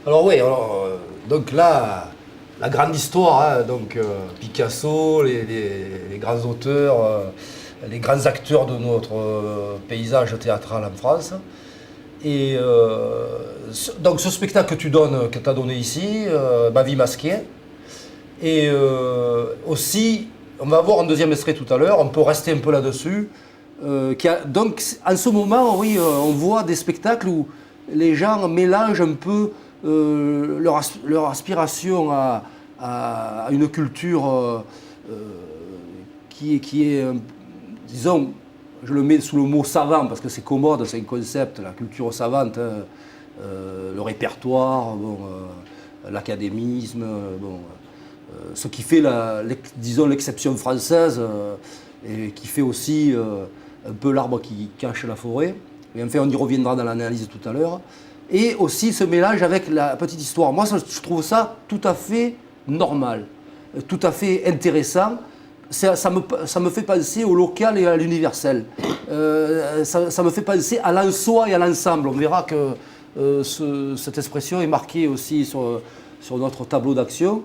Alors oui, donc là, la grande histoire, hein, donc Picasso, les grands auteurs, les grands acteurs de notre paysage théâtral en France. Et donc ce spectacle que tu donnes, que tu as donné ici, Ma vie masquée. Et aussi, on va voir un deuxième extrait tout à l'heure, on peut rester un peu là-dessus. Donc en ce moment, oui, on voit des spectacles où les gens mélangent un peu leur aspiration à une culture qui est, disons, je le mets sous le mot savant parce que c'est commode, c'est un concept, la culture savante, hein, le répertoire, bon, l'académisme, bon, ce qui fait, disons, l'exception française et qui fait aussi un peu l'arbre qui cache la forêt. Et enfin, on y reviendra dans l'analyse tout à l'heure. Et aussi ce mélange avec la petite histoire. Moi, je trouve ça tout à fait normal, tout à fait intéressant. Ça me fait penser au local et à l'universel. Ça me fait penser à l'en-soi et à l'ensemble. On verra que cette expression est marquée aussi sur notre tableau d'action.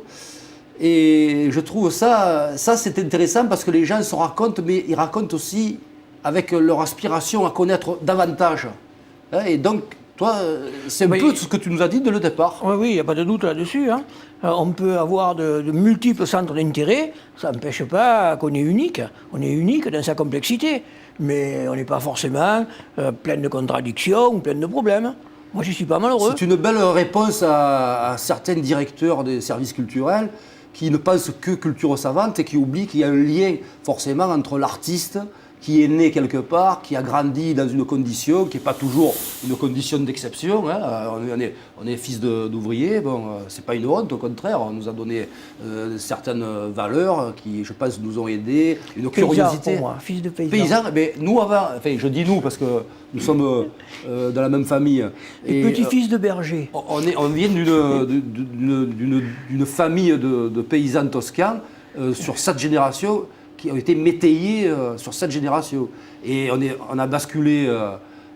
Et je trouve ça c'est intéressant parce que les gens se racontent, mais ils racontent aussi avec leur aspiration à connaître davantage. Et donc, toi, c'est un peu ce que tu nous as dit dès le départ. Oui, il n'y a pas de doute là-dessus. Hein. On peut avoir de multiples centres d'intérêt, ça n'empêche pas qu'on est unique. On est unique dans sa complexité, mais on n'est pas forcément plein de contradictions ou plein de problèmes. Moi, je ne suis pas malheureux. C'est une belle réponse à certains directeurs des services culturels qui ne pensent que culture savante et qui oublient qu'il y a un lien forcément entre l'artiste qui est né quelque part, qui a grandi dans une condition qui n'est pas toujours une condition d'exception. Hein. On est fils d'ouvriers, bon, c'est pas une honte, au contraire, on nous a donné certaines valeurs qui, je pense, nous ont aidés, une curiosité. Pour moi, fils de paysan. Paysan, mais nous avant, enfin je dis nous parce que nous sommes dans la même famille. Et petit-fils de berger. On vient d'une famille de paysans toscans sur 7 générations qui ont été métayés sur 7 générations. Et on a basculé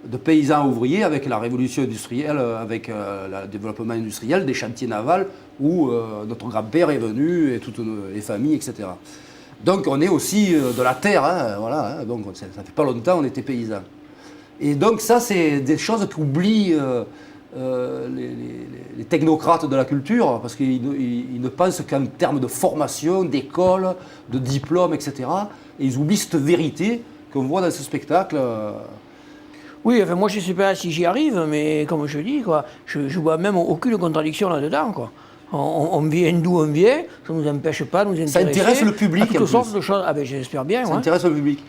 de paysans à ouvriers avec la révolution industrielle, avec le développement industriel, des chantiers navals où notre grand-père est venu et toutes les familles, etc. Donc on est aussi de la terre, hein, voilà, hein, donc ça fait pas longtemps on était paysans. Et donc ça c'est des choses qu'oublient les technocrates de la culture, parce qu'ils ne pensent qu'en termes de formation, d'école, de diplôme, etc. Et ils oublient cette vérité qu'on voit dans ce spectacle. Oui, enfin moi je ne sais pas si j'y arrive, mais comme je dis, quoi, je vois même aucune contradiction là-dedans, quoi. On vient d'où on vient, ça ne nous empêche pas de nous intéresser. Ça intéresse le public. À toutes sortes de choses. Ah ben j'espère bien. Ça intéresse le public.